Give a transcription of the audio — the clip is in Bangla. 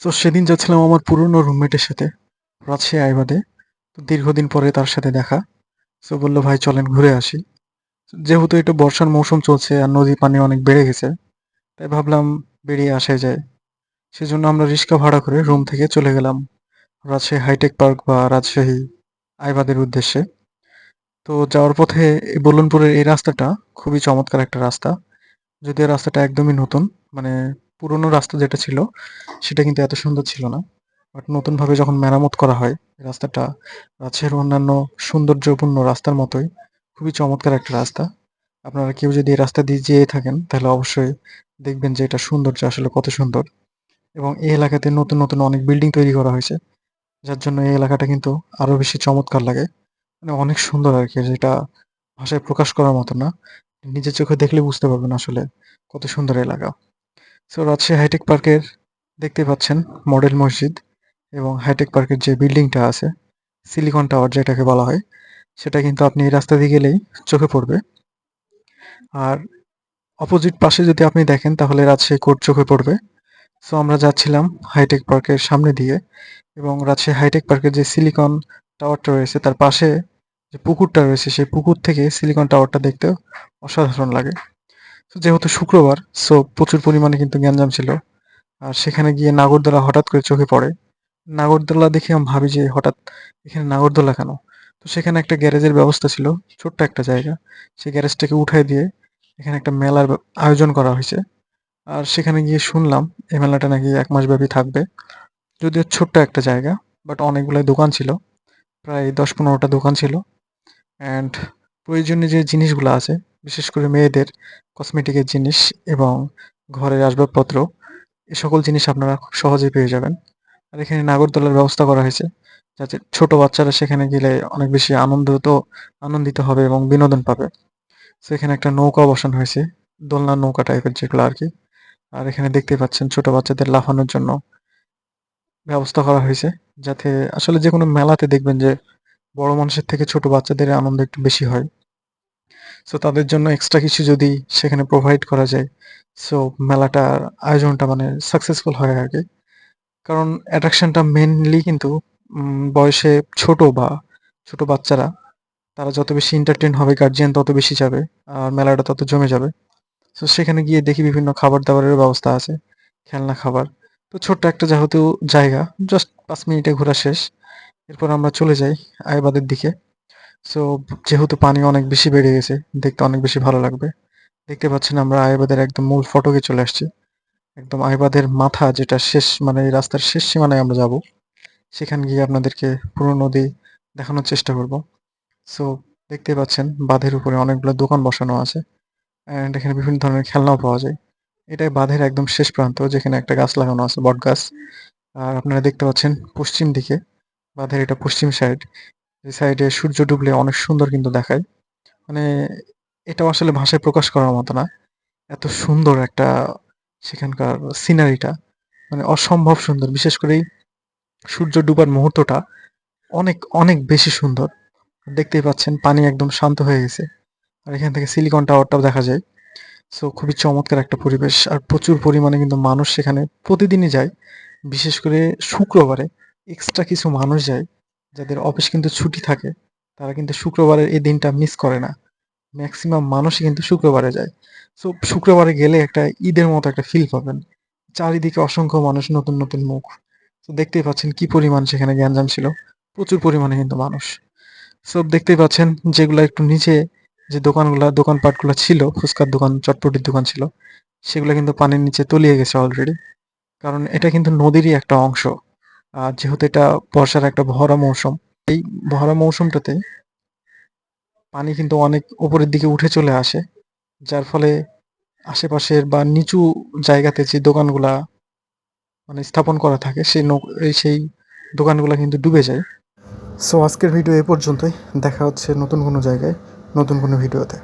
তো সেদিন যাচ্ছিলাম আমার পুরনো রুমমেটের সাথে রাজশাহী আইবাদে। তো দীর্ঘদিন পরে তার সাথে দেখা। তো বললো ভাই চলেন ঘুরে আসি। যেহেতু এটা বর্ষার মৌসুম চলছে আর নদীর পানি অনেক বেড়ে গেছে, তাই ভাবলাম বেরিয়ে আসা যায়। সেজন্য আমরা রিক্সা ভাড়া করে রুম থেকে চলে গেলাম রাজশাহী হাইটেক পার্ক বা রাজশাহী আইবাদের উদ্দেশ্যে। তো যাওয়ার পথে এই বল্লনপুরের এই রাস্তাটা খুবই চমৎকার একটা রাস্তা। যদিও রাস্তাটা একদমই নতুন, মানে পুরোনো রাস্তা যেটা ছিল সেটা কিন্তু এত সুন্দর ছিল না। বাট নতুনভাবে যখন মেরামত করা হয় রাস্তাটা রাজশাহীর অন্যান্য সৌন্দর্যপূর্ণ রাস্তার মতোই খুবই চমৎকার একটা রাস্তা। আপনারা কেউ যদি এই রাস্তা দিয়ে যেয়ে থাকেন তাহলে অবশ্যই দেখবেন যে এটা সৌন্দর্য আসলে কত সুন্দর। এবং এই এলাকাতে নতুন নতুন অনেক বিল্ডিং তৈরি করা হয়েছে, যার জন্য এই এলাকাটা কিন্তু আরো বেশি চমৎকার লাগে। মানে অনেক সুন্দর আর কি, যেটা ভাষায় প্রকাশ করার মতো না। নিজের চোখে দেখলে বুঝতে পারবেন আসলে কত সুন্দর এলাকা। সো রাজশাহী হাইটেক পার্কের দেখতে পাচ্ছেন মডেল মসজিদ, এবং হাইটেক পার্কের যে বিল্ডিংটা আছে সিলিকন টাওয়ার যেটাকে বলা হয়, সেটা কিন্তু আপনি এই রাস্তা দিয়ে গেলেই চোখে পড়বে। আর অপোজিট পাশে যদি আপনি দেখেন তাহলে রাজশাহী কোর্ট চোখে পড়বে। সো আমরা যাচ্ছিলাম হাইটেক পার্কের সামনে দিয়ে, এবং রাজশাহী হাইটেক পার্কের যে সিলিকন টাওয়ারটা রয়েছে তার পাশে যে পুকুরটা রয়েছে সেই পুকুর থেকে সিলিকন টাওয়ারটা দেখতেও অসাধারণ লাগে। তো যেহেতু শুক্রবার, সো প্রচুর পরিমাণে কিন্তু গ্যাঞ্জাম ছিল। আর সেখানে গিয়ে নাগরদোলা হঠাৎ করে চোখে পড়ে। নাগরদোলা দেখে আমি ভাবি যে হঠাৎ এখানে নাগরদোলা কেন? তো সেখানে একটা গ্যারেজের ব্যবস্থা ছিল, ছোট্ট একটা জায়গা। সেই গ্যারেজটাকে উঠায় দিয়ে এখানে একটা মেলার আয়োজন করা হয়েছে। আর সেখানে গিয়ে শুনলাম এই মেলাটা নাকি ১ মাস ব্যাপী থাকবে। যদিও ছোট্ট একটা জায়গা, বাট অনেকগুলাই দোকান ছিল। প্রায় ১০-১৫টা দোকান ছিল। অ্যান্ড প্রয়োজনীয় যে জিনিসগুলো আছে, বিশেষ করে মেয়েদের কসমেটিকের জিনিস এবং ঘরের আসবাবপত্র, এ সকল জিনিস আপনারা খুব সহজেই পেয়ে যাবেন। আর এখানে নাগরদোলার ব্যবস্থা করা হয়েছে, যাতে ছোট বাচ্চারা সেখানে গেলে অনেক বেশি আনন্দিত হবে এবং বিনোদন পাবে। তো এখানে একটা নৌকা বসানো হয়েছে, দোলনা নৌকা টাইপের যেগুলো আর কি। আর এখানে দেখতে পাচ্ছেন ছোট বাচ্চাদের লাফানোর জন্য ব্যবস্থা করা হয়েছে, যাতে আসলে যে কোনো মেলাতে দেখবেন যে বড় মানুষের থেকে ছোট বাচ্চাদের আনন্দ একটু বেশি হয়। সো তাদের জন্য এক্সট্রা কিছু যদি সেখানে প্রোভাইড করা যায়, সো মেলাটার আয়োজনটা মানে সাকসেসফুল হয় আর কি। কারণ অ্যাট্রাকশনটা মেইনলি কিন্তু বয়সে ছোট বা ছোট বাচ্চারা, তারা যত বেশি এন্টারটেইন হবে গার্জিয়ান তত বেশি যাবে, আর মেলাটা তত জমে যাবে। তো সেখানে গিয়ে দেখি বিভিন্ন খাবার-দাবারের ব্যবস্থা আছে, খেলনা খাবার। তো ছোট্ট একটা যেহেতু জায়গা, জাস্ট ৫ মিনিটে ঘোরা শেষ। এরপর আমরা চলে যাই আইবাদের দিকে। সো যেহেতু পানি অনেক বেশি বেড়ে গেছে, দেখতে অনেক বেশি ভালো লাগবে। দেখতে পাচ্ছেন আমরা আইবাদের একদম মূল ফটকে চলে আসছি। একদম আইবাদের মাথা যেটা শেষ, মানে এই রাস্তার শেষ সীমানায় আমরা যাব। সেখানে গিয়ে আপনাদেরকে পুরো নদী দেখানোর চেষ্টা করব। সো দেখতেই পাচ্ছেন বাঁধের উপরে অনেকগুলো দোকান বসানো আছে। অ্যান্ড এখানে বিভিন্ন ধরনের খেলনাও পাওয়া যায়। এটাই বাঁধের একদম শেষ প্রান্ত, যেখানে একটা গাছ লাগানো আছে, বটগাছ। আর আপনারা দেখতে পাচ্ছেন পশ্চিম দিকে, বাঁধের এটা পশ্চিম সাইড। এই সাইডে সূর্য ডুবলে অনেক সুন্দর কিন্তু দেখায়। মানে এটাও আসলে ভাষায় প্রকাশ করার মতো না। এত সুন্দর একটা সেখানকার সিনারিটা, মানে অসম্ভব সুন্দর। বিশেষ করে এই সূর্য ডুবার মুহূর্তটা অনেক, অনেক বেশি সুন্দর। দেখতেই পাচ্ছেন পানি একদম শান্ত হয়ে গেছে। আর এখান থেকে সিলিকন টাওয়ারটাও দেখা যায়। সো খুবই চমৎকার একটা পরিবেশ। আর প্রচুর পরিমাণে কিন্তু মানুষ সেখানে প্রতিদিনই যায়। বিশেষ করে শুক্রবারে এক্সট্রা কিছু মানুষ যায়, যাদের অফিস কিন্তু ছুটি থাকে। তারা কিন্তু শুক্রবারের এই দিনটা মিস করে না। মেক্সিমাম মানুষই কিন্তু শুক্রবারে যায়। সো শুক্রবারে গেলে একটা ঈদের মতো একটা ফিল পাবেন। চারিদিকে অসংখ্য মানুষ, নতুন, নতুন মুখ। তো দেখতেই পাচ্ছেন কি পরিমাণ সেখানে গ্যাঞ্জাম ছিল। প্রচুর পরিমাণে কিন্তু মানুষ। সো দেখতেই পাচ্ছেন যেগুলা একটু নিচে, যে দোকানপাটগুলা ছিল, ফুচকার দোকান, চটপটির দোকান ছিল, সেগুলা কিন্তু পানির নিচে তলিয়ে গেছে অলরেডি। কারণ এটা কিন্তু নদীরই একটা অংশ। আর যেহেতু এটা বর্ষার একটা ভরা মৌসুম, এই ভরা মৌসুমটাতে পানি কিন্তু অনেক উপরের দিকে উঠে চলে আসে। যার ফলে আশেপাশের বা নিচু জায়গাতে যে দোকানগুলা মানে স্থাপন করা থাকে সেই দোকানগুলা কিন্তু ডুবে যায়। সো আজকের ভিডিও এ পর্যন্তই। দেখা হচ্ছে নতুন কোনো জায়গায়, নতুন কোনো ভিডিওতে।